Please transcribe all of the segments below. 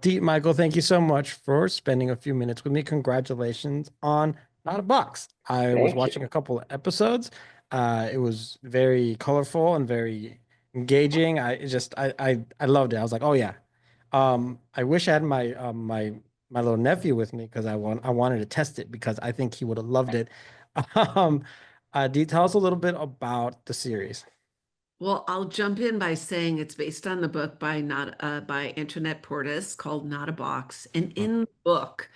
Dete Michael, thank you so much for spending a few minutes with me. Congratulations on Not a Box. I was Thank watching you. a couple of episodes. It was very colorful and very engaging. I loved it. I was like, oh yeah. I wish I had my little nephew with me because I wanted to test it because I think he would have loved it. Um, Dee, tell us a little bit about the series. Well, I'll jump in by saying it's based on the book by Antoniette Portis called Not a Box. And in the book,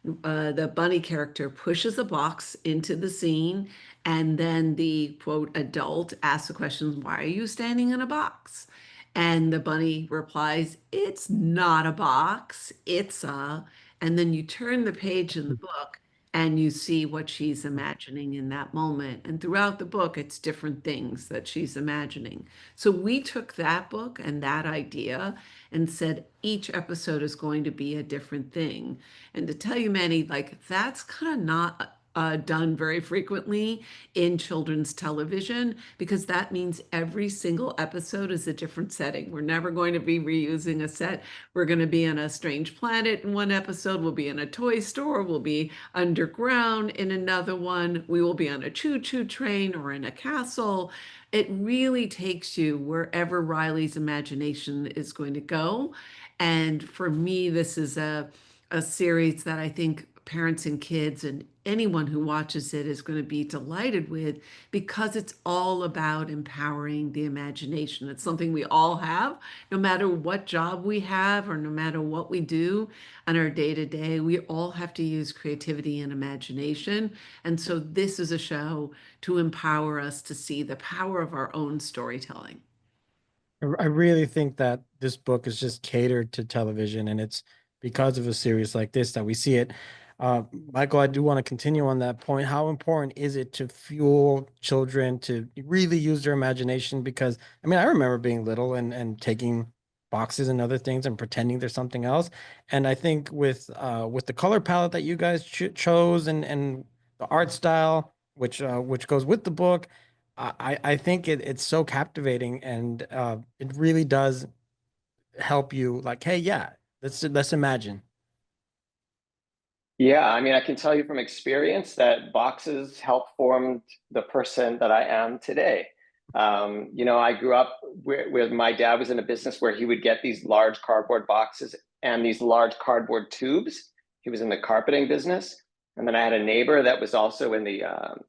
the bunny character pushes a box into the scene, and then the quote adult asks the question, "Why are you standing in a box?" And the bunny replies, "It's not a box, it's a." And then you turn the page in the book and you see what she's imagining in that moment. And throughout the book, it's different things that she's imagining. So we took that book and that idea and said each episode is going to be a different thing. And to tell you, Manny, like that's kind of not done very frequently in children's television because that means every single episode is a different setting. We're never going to be reusing a set. We're going to be on a strange planet in one episode. We'll be in a toy store. We'll be underground in another one. We will be on a choo-choo train or in a castle. It really takes you wherever Riley's imagination is going to go. And for me, this is a series that I think parents and kids and anyone who watches it is going to be delighted with because it's all about empowering the imagination. It's something we all have, no matter what job we have or no matter what we do on our day to day. We all have to use creativity and imagination. And so this is a show to empower us to see the power of our own storytelling. I really think that this book is just catered to television, and it's because of a series like this that we see it. Michael, I do want to continue on that point. How important is it to fuel children to really use their imagination? Because I mean, I remember being little and taking boxes and other things and pretending there's something else. And I think with the color palette that you guys chose and the art style, which goes with the book. I think it's so captivating and it really does help you like, hey, yeah, let's imagine. Yeah, I mean, I can tell you from experience that boxes help form the person that I am today. I grew up where my dad was in a business where he would get these large cardboard boxes and these large cardboard tubes. He was in the carpeting business. And then I had a neighbor that was also in the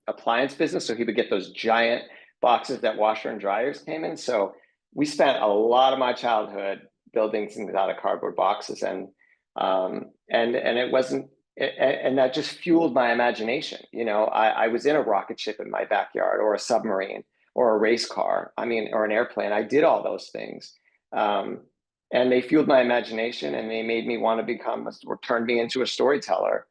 appliance business. So he would get those giant boxes that washer and dryers came in. So we spent a lot of my childhood building things out of cardboard boxes. And it wasn't and that just fueled my imagination. I was in a rocket ship in my backyard or a submarine or a race car. I mean, or an airplane. I did all those things. Um, and they fueled my imagination and they made me want to or turned me into a storyteller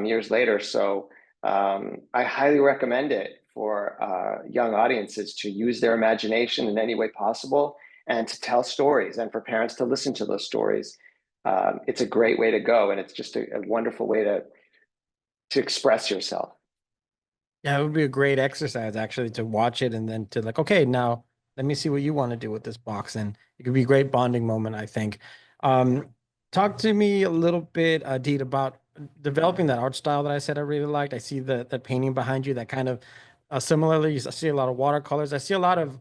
years later. So I highly recommend it for young audiences to use their imagination in any way possible and to tell stories and for parents to listen to those stories. It's a great way to go, and it's just a wonderful way to express yourself. Yeah, it would be a great exercise actually to watch it and then to like, okay, now let me see what you want to do with this box. And it could be a great bonding moment, I think. Um, Talk to me a little bit, Deet, about developing that art style that I said I really liked. I see the painting behind you that kind of similarly, I see a lot of watercolors. I see a lot of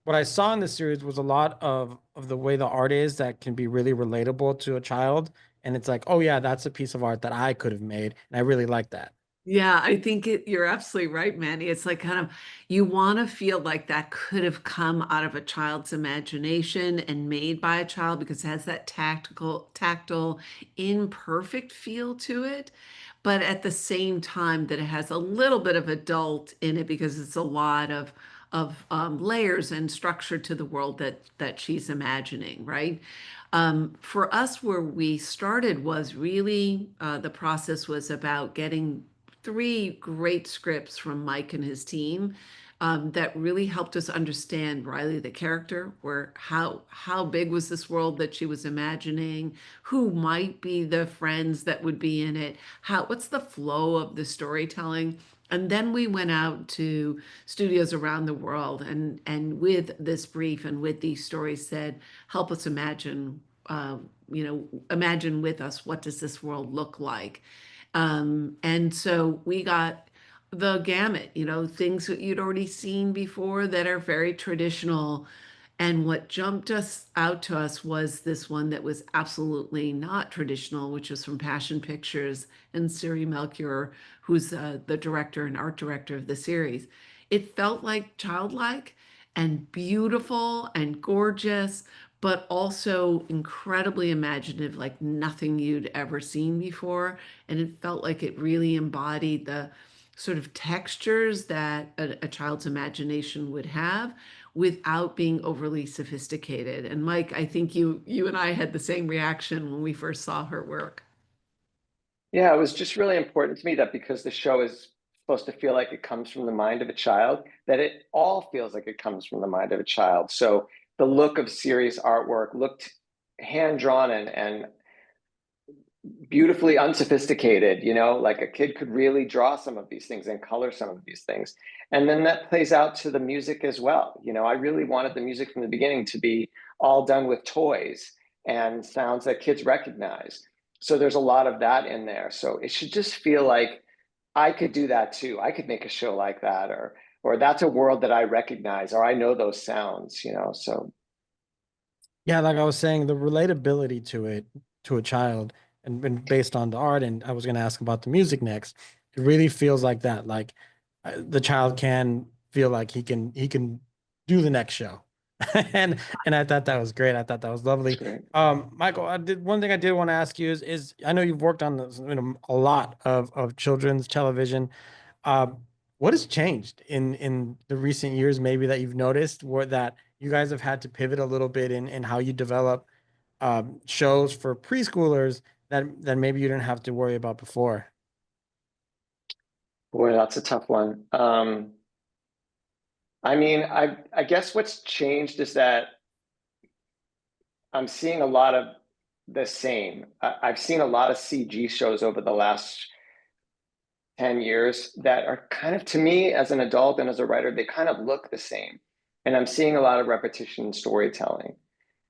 what I saw in the series was a lot of the way the art is that can be really relatable to a child. And it's like, oh yeah, that's a piece of art that I could have made. And I really like that. Yeah, I think you're absolutely right, Manny. It's like kind of you want to feel like that could have come out of a child's imagination and made by a child because it has that tactile, imperfect feel to it. But at the same time, that it has a little bit of adult in it because it's a lot of layers and structure to the world that she's imagining, right? For us, where we started was really the process was about getting three great scripts from Mike and his team that really helped us understand Riley the character, where how big was this world that she was imagining, who might be the friends that would be in it, what's the flow of the storytelling. And then we went out to studios around the world and with this brief and with these stories said, help us imagine imagine with us, what does this world look like? And so we got the gamut, things that you'd already seen before that are very traditional. And what jumped us out to us was this one that was absolutely not traditional, which was from Passion Pictures and Siri Melchior, who's the director and art director of the series. It felt like childlike and beautiful and gorgeous, but also incredibly imaginative, like nothing you'd ever seen before. And it felt like it really embodied the sort of textures that a child's imagination would have without being overly sophisticated. And Mike, I think you and I had the same reaction when we first saw her work. Yeah, it was just really important to me that because the show is supposed to feel like it comes from the mind of a child, that it all feels like it comes from the mind of a child. So the look of Siri's artwork looked hand drawn and beautifully unsophisticated, like a kid could really draw some of these things and color some of these things. And then that plays out to the music as well. I really wanted the music from the beginning to be all done with toys and sounds that kids recognize. So there's a lot of that in there. So it should just feel like I could do that too. I could make a show like that, or that's a world that I recognize, or I know those sounds, so. Yeah, like I was saying, the relatability to it to a child and based on the art, and I was going to ask about the music next. It really feels like that. Like the child can feel like he can do the next show. And I thought that was great. I thought that was lovely. Great. Michael, one thing I did want to ask you is I know you've worked on this, a lot of children's television. Uh, what has changed in the recent years, maybe that you've noticed, where that you guys have had to pivot a little bit in how you develop shows for preschoolers that maybe you didn't have to worry about before? Boy, that's a tough one. I mean, I guess what's changed is that I'm seeing a lot of the same. I've seen a lot of CG shows over the last 10 years that are kind of, to me, as an adult and as a writer, they kind of look the same. And I'm seeing a lot of repetition in storytelling.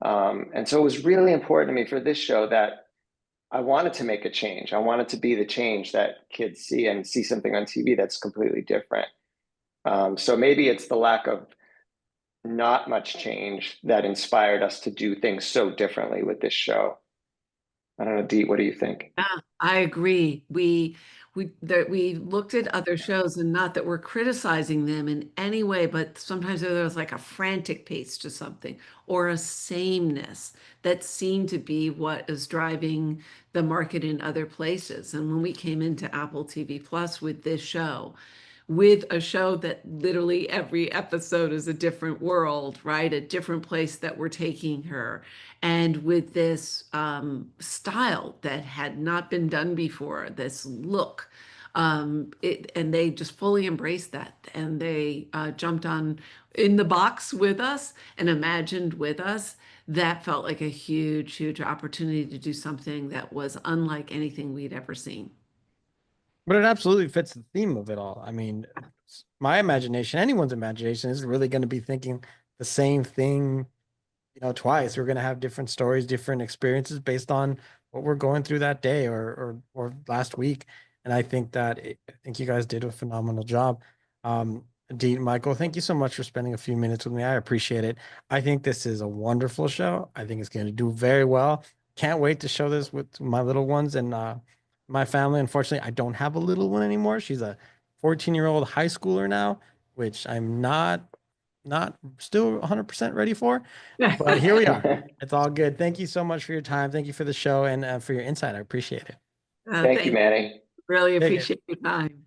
And so it was really important to me for this show that I wanted to make a change. I wanted to be the change that kids see and see something on TV that's completely different. So maybe it's the lack of not much change that inspired us to do things so differently with this show. I don't know, Dee, what do you think? Yeah, I agree. We looked at other shows, and not that we're criticizing them in any way, but sometimes there was like a frantic pace to something or a sameness that seemed to be what is driving the market in other places. And when we came into Apple TV Plus with this show, with a show that literally every episode is a different world, right? A different place that we're taking her. And with this style that had not been done before, this look, and they just fully embraced that. And they jumped on in the box with us and imagined with us. That felt like a huge, huge opportunity to do something that was unlike anything we'd ever seen. But it absolutely fits the theme of it all. I mean, my imagination, anyone's imagination, is really going to be thinking the same thing, twice. We're going to have different stories, different experiences based on what we're going through that day or last week. And I think I think you guys did a phenomenal job. Dee, Michael, thank you so much for spending a few minutes with me. I appreciate it. I think this is a wonderful show. I think it's going to do very well. Can't wait to show this with my little ones and my family. Unfortunately, I don't have a little one anymore. She's a 14-year-old high schooler now, which I'm not still 100% ready for, but here we are. It's all good. Thank you so much for your time. Thank you for the show and for your insight. I appreciate it. Thank you, Thank you. Manny. Really Take care. appreciate your time.